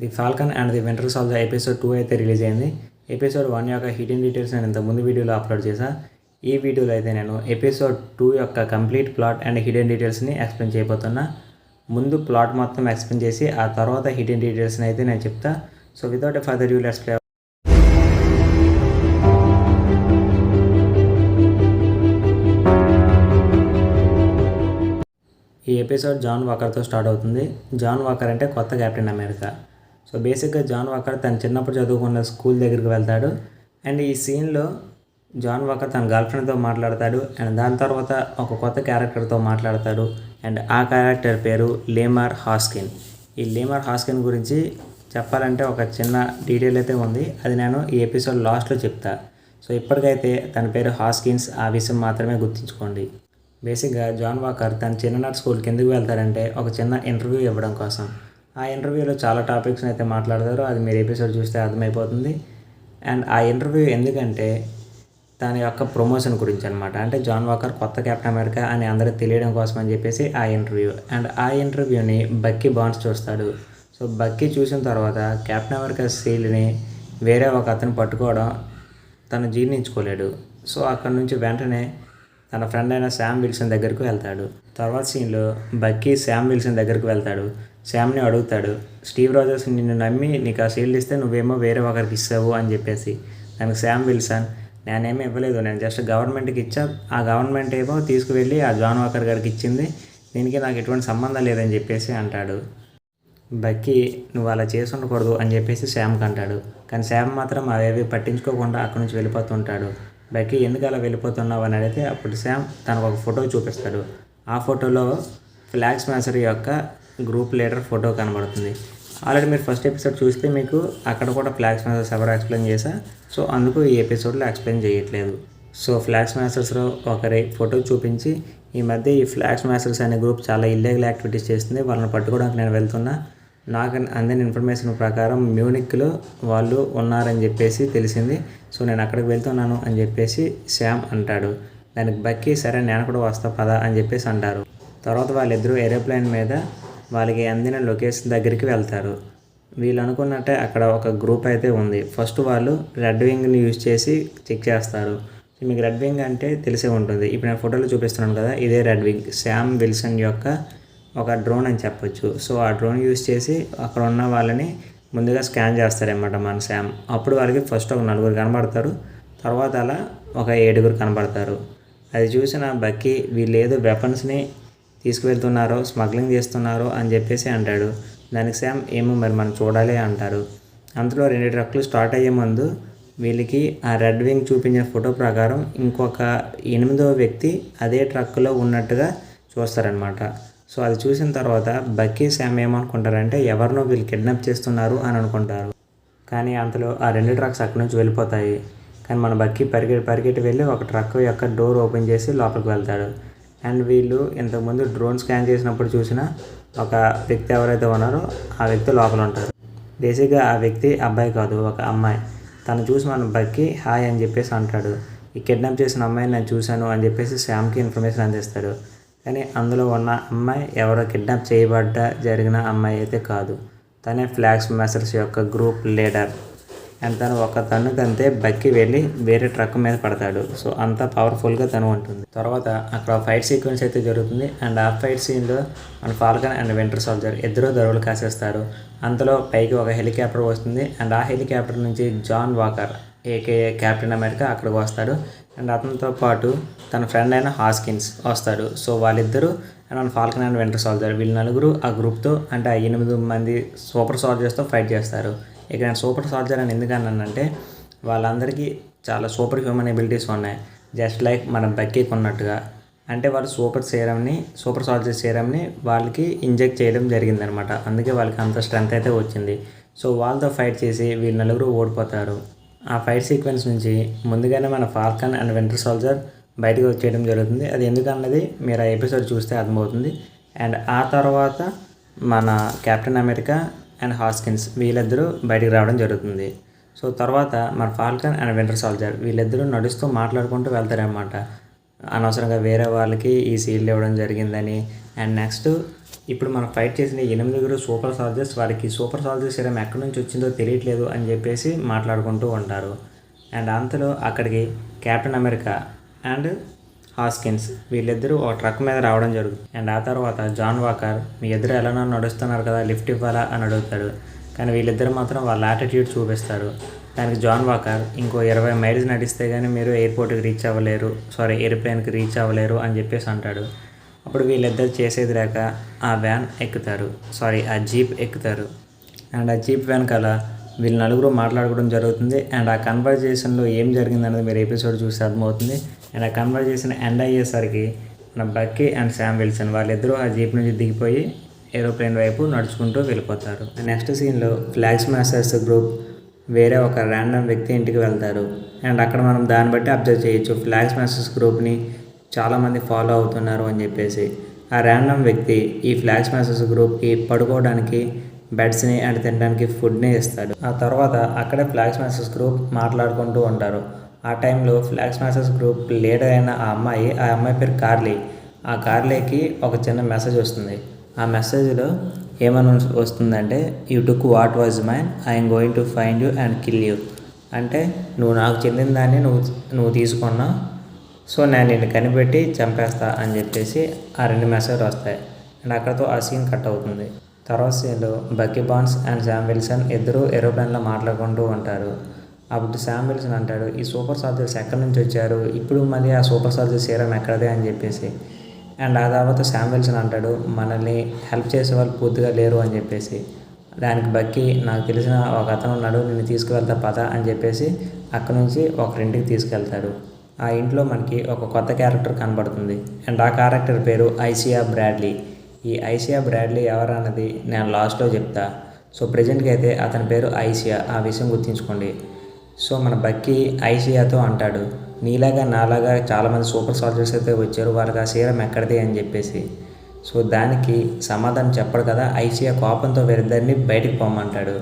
The Falcon and the winter soldier episode 2 అయితే release అయింది. Episode 1 యొక్క హిడెన్ డీటెయిల్స్ నేను ఇంతకుముందు వీడియోలో అప్లోడ్ చేశాను. ఈ వీడియోలో అయితే నేను ఎపిసోడ్ 2 యొక్క కంప్లీట్ ప్లాట్ అండ్ హిడెన్ డీటెయిల్స్ని ఎక్స్ప్లెయిన్ చేయబోతున్నా. ముందు ప్లాట్ మొత్తం ఎక్స్ప్లెయిన్ చేసి ఆ తర్వాత హిడెన్ డీటెయిల్స్ని అయితే నేను చెప్తా. So without a further due let's play. ఈ ఎపిసోడ్ జాన్ వాకర్తో స్టార్ట్ అవుతుంది. జాన్ వాకర్ అంటే కొత్త కెప్టెన్ అమెరికా. సో బేసిక్గా జాన్ వాకర్ తను చిన్నప్పుడు చదువుకున్న స్కూల్ దగ్గరికి వెళ్తాడు. అండ్ ఈ సీన్లో జాన్ వాకర్ తన గర్ల్ఫ్రెండ్తో మాట్లాడతాడు. అండ్ దాని తర్వాత ఒక కొత్త క్యారెక్టర్తో మాట్లాడతాడు. అండ్ ఆ క్యారెక్టర్ పేరు లేమర్ హాస్కిన్. ఈ లేమర్ హాస్కిన్ గురించి చెప్పాలంటే ఒక చిన్న డీటెయిల్ అయితే ఉంది. అది నేను ఈ ఎపిసోడ్ లాస్ట్లో చెప్తా. సో ఇప్పటికైతే తన పేరు హాస్కిన్స్, ఆ విషయం మాత్రమే గుర్తుంచుకోండి. బేసిక్గా జాన్ వాకర్ తన చిన్ననాటి స్కూల్కి ఎందుకు వెళ్తారంటే ఒక చిన్న ఇంటర్వ్యూ ఇవ్వడం కోసం. ఆ ఇంటర్వ్యూలో చాలా టాపిక్స్ని అయితే మాట్లాడతారు. అది మీరు ఎపిసోడ్ చూస్తే అర్థమైపోతుంది. అండ్ ఆ ఇంటర్వ్యూ ఎందుకంటే తన యొక్క ప్రమోషన్ గురించి అనమాట. అంటే జాన్ వాకర్ కొత్త కెప్టెన్ అమెరికా అని అందరికీ తెలియడం కోసం అని చెప్పేసి ఆ ఇంటర్వ్యూ. అండ్ ఆ ఇంటర్వ్యూని బక్కీ బాన్స్ చూస్తాడు. సో బక్కీ చూసిన తర్వాత కెప్టెన్ అమెరికా షీల్డ్ని వేరే ఒక అతను పట్టుకోవడం తను జీర్ణించుకోలేడు. సో అక్కడ నుంచి వెంటనే తన ఫ్రెండ్ అయిన శామ్ విల్సన్ దగ్గరికి వెళ్తాడు. తర్వాత సీన్లో బక్కీ శామ్ విల్సన్ దగ్గరికి వెళ్తాడు. శామ్ని అడుగుతాడు, స్టీవ్ రోజర్స్ నిన్ను నమ్మి నీకు ఆ షీల్డ్ ఇస్తే నువ్వేమో వేరే ఒకరికి ఇస్తావు అని చెప్పేసి. దానికి శామ్ విల్సన్, నేనేమీ ఇవ్వలేదు, నేను జస్ట్ గవర్నమెంట్కి ఇచ్చా, ఆ గవర్నమెంట్ ఏమో తీసుకువెళ్ళి ఆ జాన్ వాకర్ గారికి ఇచ్చింది, దీనికి నాకు ఎటువంటి సంబంధం లేదని చెప్పేసి అంటాడు. బక్కీ నువ్వు అలా చేసి ఉండకూడదు అని చెప్పేసి శామ్కి అంటాడు. కానీ శామ్ మాత్రం అవేవి పట్టించుకోకుండా అక్కడి నుంచి వెళ్ళిపోతుంటాడు. బక్కీ ఎందుకు అలా వెళ్ళిపోతున్నావు అని అడిగితే అప్పుడు శామ్ తనకు ఒక ఫోటో చూపిస్తాడు. ఆ ఫోటోలో ఫ్లాగ్ స్మాషర్ యొక్క గ్రూప్ లీడర్ ఫోటో కనబడుతుంది. ఆల్రెడీ మీరు ఫస్ట్ ఎపిసోడ్ చూస్తే మీకు అక్కడ కూడా ఫ్లాగ్ స్మాషర్స్ ఎవరు ఎక్స్ప్లెయిన్ చేశా. సో అందుకు ఈ ఎపిసోడ్లో ఎక్స్ప్లెయిన్ చేయట్లేదు. సో ఫ్లాగ్ స్మాషర్స్లో ఒకరి ఫోటో చూపించి ఈ మధ్య ఈ ఫ్లాగ్ స్మాషర్స్ అనే గ్రూప్ చాలా ఇల్లీగల్ యాక్టివిటీస్ చేస్తుంది, వాళ్ళని పట్టుకోవడానికి నేను వెళ్తున్నా, నాకు అందిన ఇన్ఫర్మేషన్ ప్రకారం మ్యూనిక్లో వాళ్ళు ఉన్నారని చెప్పేసి తెలిసింది, సో నేను అక్కడికి వెళ్తున్నాను అని చెప్పేసి శామ్ అంటాడు. దానికి బక్కీ సరే నేను కూడా వస్తా పదా అని చెప్పేసి అంటారు. తర్వాత వాళ్ళిద్దరూ ఏరోప్లేన్ మీద వాళ్ళకి అందిన లొకేషన్ దగ్గరికి వెళ్తారు. వీళ్ళు అనుకున్నట్టే అక్కడ ఒక గ్రూప్ అయితే ఉంది. ఫస్ట్ వాళ్ళు రెడ్ వింగ్ని యూజ్ చేసి చెక్ చేస్తారు. మీకు రెడ్ వింగ్ అంటే తెలిసే ఉంటుంది. ఇప్పుడు నేను ఫోటోలో చూపిస్తున్నాను కదా, ఇదే రెడ్ వింగ్, శామ్ విల్సన్ యొక్క ఒక డ్రోన్ అని చెప్పొచ్చు. సో ఆ డ్రోన్ యూజ్ చేసి అక్కడ ఉన్న వాళ్ళని ముందుగా స్కాన్ చేస్తారన్నమాట మన శామ్. అప్పుడు వాళ్ళకి ఫస్ట్ ఒక 4 కనబడతారు, తర్వాత అలా ఒక 7 కనబడతారు. అది చూసిన బక్కీ వీళ్ళు ఏదో వెపన్స్ని తీసుకువెళ్తున్నారో స్మగ్లింగ్ చేస్తున్నారో అని చెప్పేసి అంటాడు. దానికి శామ్ ఏమో మరి మనం చూడాలి అంటారు. అంతలో 2 ట్రక్కులు స్టార్ట్ అయ్యే ముందు వీళ్ళకి ఆ రెడ్ వింగ్ చూపించిన ఫోటో ప్రకారం ఇంకొక 8వ వ్యక్తి అదే ట్రక్కులో ఉన్నట్టుగా చూస్తారనమాట. సో అది చూసిన తర్వాత బక్కీ శామ్ ఏమనుకుంటారంటే ఎవరినో వీళ్ళు కిడ్నాప్ చేస్తున్నారు అని అనుకుంటారు. కానీ అంతలో ఆ 2 ట్రక్స్ అక్కడి నుంచి వెళ్ళిపోతాయి. కానీ మన బక్కీ పరిగెట్టి వెళ్ళి ఒక ట్రక్ యొక్క డోర్ ఓపెన్ చేసి లోపలికి వెళ్తాడు. అండ్ వీళ్ళు ఇంతకుముందు డ్రోన్ స్కాన్ చేసినప్పుడు చూసిన ఒక వ్యక్తి ఎవరైతే ఉన్నారో ఆ వ్యక్తి లోపల ఉంటారు. బేసిక్గా ఆ వ్యక్తి అబ్బాయి కాదు, ఒక అమ్మాయి. తను చూసి మన బక్కీ హాయ్ అని చెప్పేసి అంటాడు. ఈ కిడ్నాప్ చేసిన అమ్మాయిని నేను చూశాను అని చెప్పేసి శామ్కి ఇన్ఫర్మేషన్ అందిస్తాడు. కానీ అందులో ఉన్న అమ్మాయి ఎవరో కిడ్నాప్ జరిగిన అమ్మాయి అయితే కాదు, తనే ఫ్లాగ్ స్మాషర్స్ యొక్క గ్రూప్ లీడర్. అండ్ తను ఒక తన్నుకంతే బక్కీ వెళ్ళి వేరే ట్రక్ మీద పడతాడు. సో అంత పవర్ఫుల్గా తను ఉంటుంది. తర్వాత అక్కడ ఫైట్ సీక్వెన్స్ అయితే జరుగుతుంది. అండ్ ఆ ఫైట్ సీన్లో మన ఫాల్కన్ అండ్ వింటర్ సోల్జర్ ఇద్దరు దరువులు కాసేస్తారు. అంతలో పైకి ఒక హెలికాప్టర్ వస్తుంది. అండ్ ఆ హెలికాప్టర్ నుంచి John Walker AKA Captain America అక్కడికి వస్తాడు. అండ్ అతనితో పాటు తన ఫ్రెండ్ అయిన హాస్కిన్స్ వస్తాడు. సో వాళ్ళిద్దరూ and Falcon and winter soldier వీళ్ళు 4 ఆ గ్రూప్తో అంటే ఆ 8 మంది సూపర్ సోల్జర్స్తో ఫైట్ చేస్తారు. ఇక నేను సూపర్ సోల్జర్ అని ఎందుకు అన్నానంటే వాళ్ళందరికీ చాలా సూపర్ హ్యూమన్ ఎబిలిటీస్ ఉన్నాయి, జస్ట్ లైక్ మన బక్కీకి ఉన్నట్టుగా. అంటే వాళ్ళు సూపర్ సోల్జర్ సీరమ్ని వాళ్ళకి ఇంజెక్ట్ చేయడం జరిగిందనమాట. అందుకే వాళ్ళకి అంత స్ట్రెంత్ అయితే వచ్చింది. సో వాళ్ళతో ఫైట్ చేసి వీళ్ళు 4 ఓడిపోతారు. ఆ ఫైట్ సీక్వెన్స్ నుంచి ముందుగానే మన ఫాల్కన్ అండ్ వింటర్ సోల్జర్ బయటకు వచ్చేయడం జరుగుతుంది. అది ఎందుకన్నది మీరు ఆ ఎపిసోడ్ చూస్తే అర్థమవుతుంది. అండ్ ఆ తర్వాత మన కెప్టెన్ అమెరికా అండ్ హాస్కిన్స్ వీళ్ళిద్దరూ బయటికి రావడం జరుగుతుంది. సో తర్వాత మన ఫాల్కన్ అండ్ వింటర్ సోల్జర్ వీళ్ళిద్దరూ నడుస్తూ మాట్లాడుకుంటూ వెళ్తారనమాట. అనవసరంగా వేరే వాళ్ళకి ఈ సీల్డ్ ఇవ్వడం జరిగిందని. అండ్ నెక్స్ట్ ఇప్పుడు మనం ఫైట్ చేసిన 8 సూపర్ సోల్జర్స్ వారికి సూపర్ సోల్జర్ సీరం ఎక్కడి నుంచి వచ్చిందో తెలియట్లేదు అని చెప్పేసి మాట్లాడుకుంటూ ఉంటారు. అండ్ అంతలో అక్కడికి కెప్టెన్ అమెరికా అండ్ హాస్కిన్స్ వీళ్ళిద్దరూ ఒక ట్రక్ మీద రావడం జరుగుతుంది. అండ్ ఆ తర్వాత జాన్ వాకర్ మీ ఇద్దరు ఎలానో నడుస్తున్నారు కదా, లిఫ్ట్ ఇవ్వాలా అని అడుగుతాడు. కానీ వీళ్ళిద్దరు మాత్రం వాళ్ళ యాటిట్యూడ్ చూపిస్తారు. దానికి జాన్ వాకర్ ఇంకో 20 మైల్స్ నడిస్తే కానీ మీరు ఎయిర్పోర్ట్కి రీచ్ అవ్వలేరు, ఎయిర్ప్లేన్కి రీచ్ అవ్వలేరు అని చెప్పేసి అంటాడు. అప్పుడు వీళ్ళిద్దరు చేసేది లేక ఆ వ్యాన్ ఎక్కుతారు, ఆ జీప్ ఎక్కుతారు. అండ్ ఆ జీప్ వెనకాల వీళ్ళు నలుగురు మాట్లాడుకోవడం జరుగుతుంది. అండ్ ఆ కన్వర్జేషన్లో ఏం జరిగిందనేది మీరు ఎపిసోడ్ చూసి అర్థమవుతుంది. అండ్ ఆ కన్వర్జేషన్ ఎండ్ అయ్యేసరికి మన బక్కీ అండ్ శామ్ విల్సన్ వాళ్ళిద్దరూ ఆ జీప్ నుంచి దిగిపోయి ఏరోప్లేన్ వైపు నడుచుకుంటూ వెళ్ళిపోతారు. నెక్స్ట్ సీన్లో ఫ్లాగ్ స్మాషర్స్ గ్రూప్ వేరే ఒక ర్యాండమ్ వ్యక్తి ఇంటికి వెళ్తారు. అండ్ అక్కడ మనం దాన్ని బట్టి అబ్జర్వ్ చేయొచ్చు ఫ్లాగ్ స్మాషర్స్ గ్రూప్ని చాలామంది ఫాలో అవుతున్నారు అని చెప్పేసి. ఆ ర్యాండమ్ వ్యక్తి ఈ ఫ్లాగ్ స్మాషర్స్ గ్రూప్కి పడుకోవడానికి బెడ్స్ని అండ్ తినడానికి ఫుడ్ని ఇస్తాడు. ఆ తర్వాత అక్కడే ఫ్లాగ్ స్మాషర్స్ గ్రూప్ మాట్లాడుకుంటూ ఉంటారు. ఆ టైంలో ఫ్లాగ్ స్మాషర్స్ గ్రూప్ లీడర్ అయిన ఆ అమ్మాయి పేరు కార్లీ. ఆ కార్లీకి ఒక చిన్న మెసేజ్ వస్తుంది. ఆ మెసేజ్లో ఏమని వస్తుందంటే, you took what was mine, I'm going to find you and kill you. అంటే నువ్వు నాకు చెందిన దాన్ని నువ్వు తీసుకున్నావు, సో నేను నిన్ను కనిపెట్టి చంపేస్తా అని చెప్పేసి ఆ 2 మెసేజ్లు వస్తాయి. అండ్ అక్కడతో ఆ సీన్ కట్ అవుతుంది. తర్వాత సీన్లో బక్కీ బార్న్స్ అండ్ శామ్ విల్సన్ ఇద్దరు ఏరోప్లేన్లో మాట్లాడుకుంటూ ఉంటారు. అప్పుడు శామ్ విల్సన్ అంటాడు, ఈ సూపర్ సోల్జర్స్ ఎక్కడి నుంచి వచ్చారు, ఇప్పుడు మళ్ళీ ఆ సూపర్ సోల్జర్ సీరం ఎక్కడదే అని చెప్పేసి. అండ్ ఆ తర్వాత శామ్ విల్సన్ అంటాడు, మనల్ని హెల్ప్ చేసే వాళ్ళు పూర్తిగా లేరు అని చెప్పేసి. దానికి బక్కీ, నాకు తెలిసిన ఒక అతను ఉన్నాడు, నిన్ను తీసుకువెళ్తా పద అని చెప్పేసి అక్కడ నుంచి ఒకరింటికి తీసుకెళ్తాడు. ఆ ఇంట్లో మనకి ఒక కొత్త క్యారెక్టర్ కనబడుతుంది. అండ్ ఆ క్యారెక్టర్ పేరు ఐసియా బ్రాడ్లీ. ఈ ఐసియా బ్రాడ్లీ ఎవరన్నది నేను లాస్ట్లో చెప్తా. సో ప్రజెంట్గా అయితే అతని పేరు ఐసియా, ఆ విషయం గుర్తుంచుకోండి. సో మన బక్కీ ఐసియాతో అంటాడు, నీలాగా నాలాగా చాలామంది సూపర్ సోల్జర్స్ అయితే వచ్చారు, వాళ్ళకి ఆ సీరం ఎక్కడిది అని చెప్పేసి. సో దానికి సమాధానం చెప్పడు కదా, ఐసియా కోపంతో వీరిద్దరిని బయటికి పొమ్మంటాడు.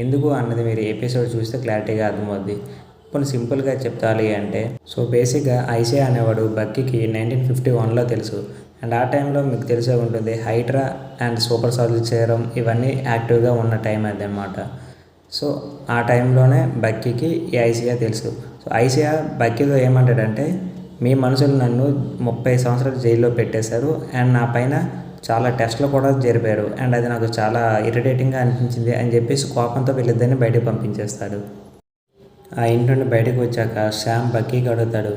ఎందుకు అన్నది మీరు ఎపిసోడ్ చూస్తే క్లారిటీగా అర్థమవుద్ది. కొన్ని సింపుల్గా చెప్తాలి అంటే, సో బేసిక్గా ఐసియా అనేవాడు బక్కీకి 1951లో తెలుసు. అండ్ ఆ టైంలో మీకు తెలిసే ఉంటుంది, Hydra and super soldier serum ఇవన్నీ యాక్టివ్గా ఉన్న టైం అదనమాట. సో ఆ టైంలోనే బక్కీకి ఈ ఐసియా తెలుసు. సో ఐసియా బక్కీతో ఏమంటాడంటే, మీ మనుషులు నన్ను 30 సంవత్సరాలు జైల్లో పెట్టేశారు అండ్ నా పైన చాలా టెస్టులు కూడా జరిపారు అండ్ అది నాకు చాలా ఇరిటేటింగ్గా అనిపించింది అని చెప్పేసి కోపంతో వీళ్ళిద్దరిని బయటకు పంపించేస్తాడు. ఆ ఇంటి నుండి బయటకు వచ్చాక శామ్ బక్కీకి అడుగుతాడు,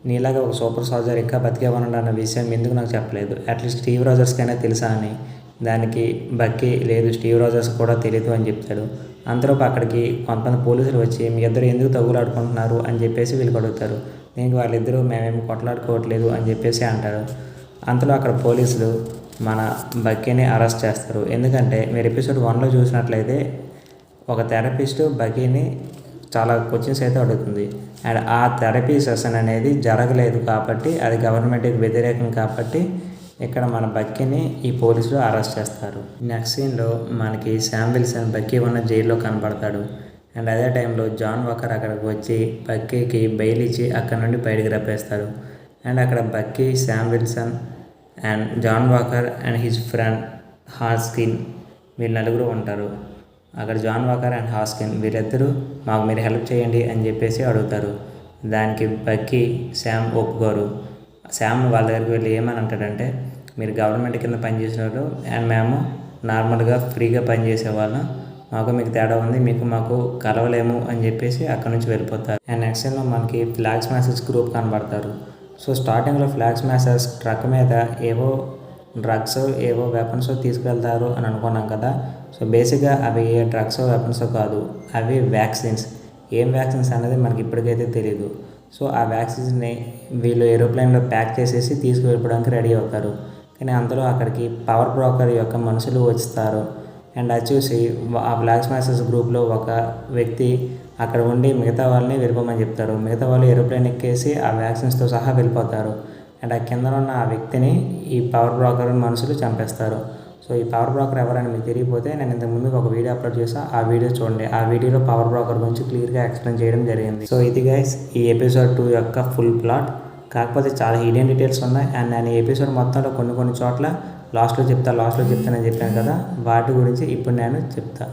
నీలాగా ఒక సూపర్ సోల్జర్ ఇంకా బతికే ఉన్నాడు అన్న విషయం ఎందుకు నాకు చెప్పలేదు, అట్లీస్ట్ స్టీవ్ రోజర్స్కైనా తెలుసా అని. దానికి బక్కీ, లేదు స్టీవ్ రోజర్స్ కూడా తెలియదు అని చెప్తాడు. అంతలోపు అక్కడికి కొంతమంది పోలీసులు వచ్చి, మీ ఇద్దరు ఎందుకు తగులాడుకుంటున్నారు అని చెప్పేసి వీళ్ళకి అడుగుతారు. దీనికి వాళ్ళిద్దరూ మేమేమి కొట్లాడుకోవట్లేదు అని చెప్పేసి అంటారు. అంతలో అక్కడ పోలీసులు మన బక్కీని అరెస్ట్ చేస్తారు. ఎందుకంటే మీరు ఎపిసోడ్ 1లో చూసినట్లయితే ఒక థెరపిస్ట్ బక్కీని చాలా క్వశ్చన్స్ అయితే అడుగుతుంది. అండ్ ఆ థెరపీ సెషన్ అనేది జరగలేదు కాబట్టి, అది గవర్నమెంట్కి వ్యతిరేకం కాబట్టి ఇక్కడ మన బక్కీని ఈ పోలీసులు అరెస్ట్ చేస్తారు. నెక్స్ట్ సీన్లో మనకి శామ్ విల్సన్ బక్కీ ఉన్న జైల్లో కనపడతాడు. అండ్ అదే టైంలో జాన్ వాకర్ అక్కడికి వచ్చి బక్కీకి బెయిల్ ఇచ్చి అక్కడ నుండి బయటికి రప్పేస్తారు. అండ్ అక్కడ Bucky, Sam Wilson and John Walker and his friend Hoskin వీళ్ళు నలుగురు ఉంటారు. అక్కడ జాన్ వాకర్ అండ్ హాస్కిన్ వీళ్ళిద్దరూ మాకు మీరు హెల్ప్ చేయండి అని చెప్పేసి అడుగుతారు. దానికి బక్కీ, శామ్ ఒప్పుకోరు. శామ్ వాళ్ళ దగ్గరికి వెళ్ళి ఏమని అంటాడంటే, మీరు గవర్నమెంట్ కింద పనిచేసేవాళ్ళు అండ్ మేము నార్మల్గా ఫ్రీగా పనిచేసేవాళ్ళం, మీకు తేడా ఉంది, మాకు కలవలేము అని చెప్పేసి అక్కడ నుంచి వెళ్ళిపోతారు. అండ్ నెక్స్ట్ టైంలో మనకి ఫ్లాగ్ స్మాషర్స్ గ్రూప్ కనబడతారు. సో స్టార్టింగ్లో ఫ్లాగ్ స్మాషర్స్ ట్రక్ మీద ఏవో డ్రగ్స్, ఏవో వెపన్స్ తీసుకువెళ్తారు అని అనుకున్నాం కదా. సో బేసిక్గా అవి ఏ డ్రగ్స్, వెపన్స్ కాదు, అవి వ్యాక్సిన్స్. ఏం వ్యాక్సిన్స్ అనేది మనకి ఇప్పటికైతే తెలియదు. సో ఆ వ్యాక్సిన్స్ని వీళ్ళు ఏరోప్లేన్లో ప్యాక్ చేసేసి తీసుకువెళ్ళడానికి రెడీ అవుతారు. కానీ అందులో అక్కడికి పవర్ బ్రోకర్ యొక్క మనుషులు వస్తారు. అండ్ అది చూసి ఆ ఫ్లాగ్ స్మాషర్స్ గ్రూప్లో ఒక వ్యక్తి అక్కడ ఉండి మిగతా వాళ్ళని వెళ్ళిపోమని చెప్తారు. మిగతా వాళ్ళు ఏరోప్లేన్ ఎక్కేసి ఆ వ్యాక్సిన్స్తో సహా వెళ్ళిపోతారు. అండ్ ఆ కింద ఉన్న ఆ వ్యక్తిని ఈ పవర్ బ్రోకర్ మనుషులు చంపేస్తారు. సో ఈ పవర్ బ్రోకర్ ఎవరైనా మీకు తెలియకపోతే నేను ఇంతకుముందు ఒక వీడియో అప్లోడ్ చేసా, ఆ వీడియో చూడండి. ఆ వీడియోలో పవర్ బ్రోకర్ గురించి క్లియర్గా ఎక్స్ప్లెయిన్ చేయడం జరిగింది. సో ఇది గైస్ ఈ ఎపిసోడ్ 2 యొక్క ఫుల్ ప్లాట్. కాకపోతే చాలా హిడెన్ డీటెయిల్స్ ఉన్నాయి. అండ్ నేను ఈ ఎపిసోడ్ మొత్తంలో కొన్ని చోట్ల లాస్ట్లో చెప్తానని చెప్పాను కదా, వాటి గురించి ఇప్పుడు నేను చెప్తా.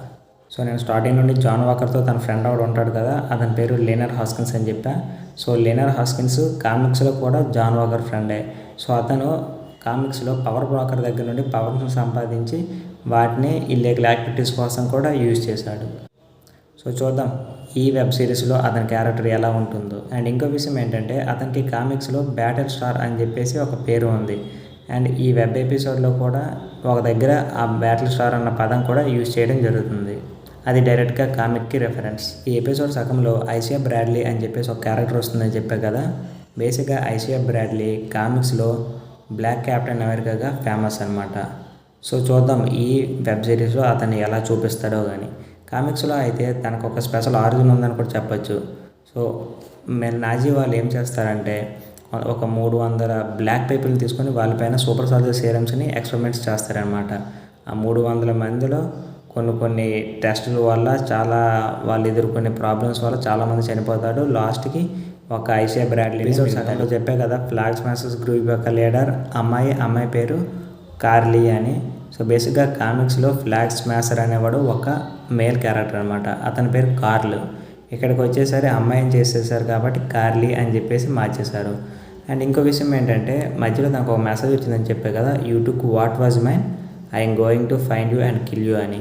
సో నేను స్టార్టింగ్ నుండి జాన్ వాకర్తో తన ఫ్రెండ్ ఒకడు ఉంటాడు కదా, అతని పేరు లేనర్ హాస్కిన్స్ అని చెప్పా. సో లేనర్ హాస్కిన్స్ కామిక్స్లో కూడా జాన్ వాకర్ ఫ్రెండే. సో అతను కామిక్స్లో పవర్ బ్రోకర్ దగ్గర నుండి పవర్ని సంపాదించి వాటిని ఇల్లీగల్ యాక్టివిటీస్ కోసం కూడా యూజ్ చేశాడు. సో చూద్దాం ఈ వెబ్ సిరీస్లో అతని క్యారెక్టర్ ఎలా ఉంటుందో. అండ్ ఇంకో విషయం ఏంటంటే, అతనికి కామిక్స్లో బ్యాటిల్ స్టార్ అని చెప్పేసి ఒక పేరు ఉంది. అండ్ ఈ వెబ్ ఎపిసోడ్లో కూడా ఒక దగ్గర ఆ బ్యాటిల్ స్టార్ అన్న పదం కూడా యూజ్ చేయడం జరుగుతుంది. అది డైరెక్ట్గా కామిక్కి రెఫరెన్స్. ఈ ఎపిసోడ్ సగంలో ఐసియా బ్రాడ్లీ అని చెప్పేసి ఒక క్యారెక్టర్ వస్తుందని చెప్పా కదా. బేసిక్గా ఐసియా బ్రాడ్లీ కామిక్స్లో బ్లాక్ క్యాప్టెన్ అమెరికాగా ఫేమస్ అనమాట. సో చూద్దాం ఈ వెబ్ సిరీస్లో అతన్ని ఎలా చూపిస్తాడో కానీ. కామిక్స్లో అయితే తనకు ఒక స్పెషల్ ఆరిజిన్ ఉందని కూడా చెప్పచ్చు. సో నాజీ వాళ్ళు ఏం చేస్తారంటే, ఒక 300 బ్లాక్ పీపుల్ని తీసుకొని వాళ్ళపైన సూపర్ సోల్జర్ సీరమ్స్ని ఎక్స్పెరిమెంట్స్ చేస్తారనమాట. ఆ 300 మందిలో కొన్ని టెస్టుల వల్ల వాళ్ళు ఎదుర్కొనే ప్రాబ్లమ్స్ వల్ల చాలామంది చనిపోతాడు. లాస్ట్కి ఒక ఐసియా బ్రాడ్లీ సగంలో చెప్పే కదా, ఫ్లాగ్ స్మాషర్స్ గ్రూప్ యొక్క లీడర్ అమ్మాయి పేరు కార్లీ అని. సో బేసిక్గా కామిక్స్లో ఫ్లాగ్ స్మాషర్ అనేవాడు ఒక మేల్ క్యారెక్టర్ అనమాట. అతని పేరు కార్ల్. ఇక్కడికి వచ్చేసరి అమ్మాయిని చేసేసారు కాబట్టి కార్లీ అని చెప్పేసి మార్చేశారు. అండ్ ఇంకో విషయం ఏంటంటే, మధ్యలో నాకు ఒక మెసేజ్ వచ్చిందని చెప్పే కదా, you took what was mine, I'm going to find you and kill you అని.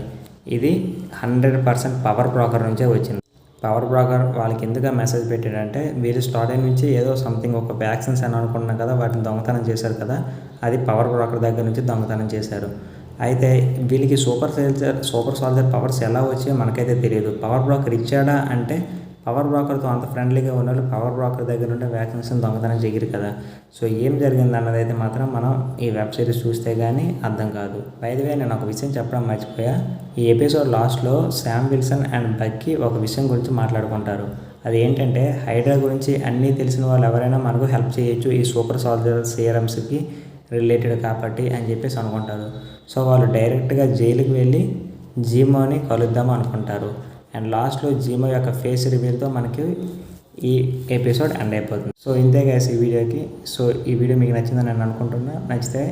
ఇది 100% పవర్ బ్రోకర్ నుంచే వచ్చింది. పవర్ బ్రోకర్ వాళ్ళకి ఎందుకు మెసేజ్ పెట్టాడంటే, వీళ్ళు స్టార్టింగ్ నుంచి ఏదో సంథింగ్ ఒక వ్యాక్సిన్స్ అని అనుకుంటున్నాం కదా, వాటిని దొంగతనం చేశారు కదా, అది పవర్ బ్రోకర్ దగ్గర నుంచి దొంగతనం చేశారు. అయితే వీళ్ళకి సూపర్ సోల్జర్ పవర్స్ ఎలా వచ్చాయో మనకైతే తెలియదు. పవర్ బ్రోకర్ ఇచ్చాడా అంటే, పవర్ బ్రోకర్తో అంత ఫ్రెండ్లీగా ఉన్న వాళ్ళు పవర్ బ్రోకర్ దగ్గర ఉంటే వ్యాక్సినేషన్ దొంగతనం చేయరు కదా. సో ఏం జరిగింది అన్నది అయితే మాత్రం మనం ఈ వెబ్ సిరీస్ చూస్తే కానీ అర్థం కాదు. బై ది వే, నేను ఒక విషయం చెప్పడం మర్చిపోయా. ఈ ఎపిసోడ్ లాస్ట్లో శామ్ విల్సన్ అండ్ బక్కీ ఒక విషయం గురించి మాట్లాడుకుంటారు. అది ఏంటంటే, హైడ్రా గురించి అన్నీ తెలిసిన వాళ్ళు ఎవరైనా మనకు హెల్ప్ చేయొచ్చు ఈ సూపర్ సోల్జర్ సీరమ్స్కి రిలేటెడ్ కాబట్టి అని చెప్పేసి అనుకుంటారు. సో వాళ్ళు డైరెక్ట్గా జైలుకి వెళ్ళి జీమోని కలుద్దాం అనుకుంటారు. అండ్ లాస్ట్లో జీమో యొక్క ఫేస్ రివీల్తో మనకి ఈ ఎపిసోడ్ ఎండ్ అయిపోతుంది. సో ఇంతే గైస్ ఈ వీడియోకి. సో ఈ వీడియో మీకు నచ్చిందని నేను అనుకుంటున్నా. నచ్చితే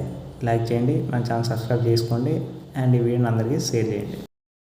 లైక్ చేయండి, మన ఛానల్ సబ్స్క్రైబ్ చేసుకోండి, అండ్ ఈ వీడియోని అందరికీ షేర్ చేయండి.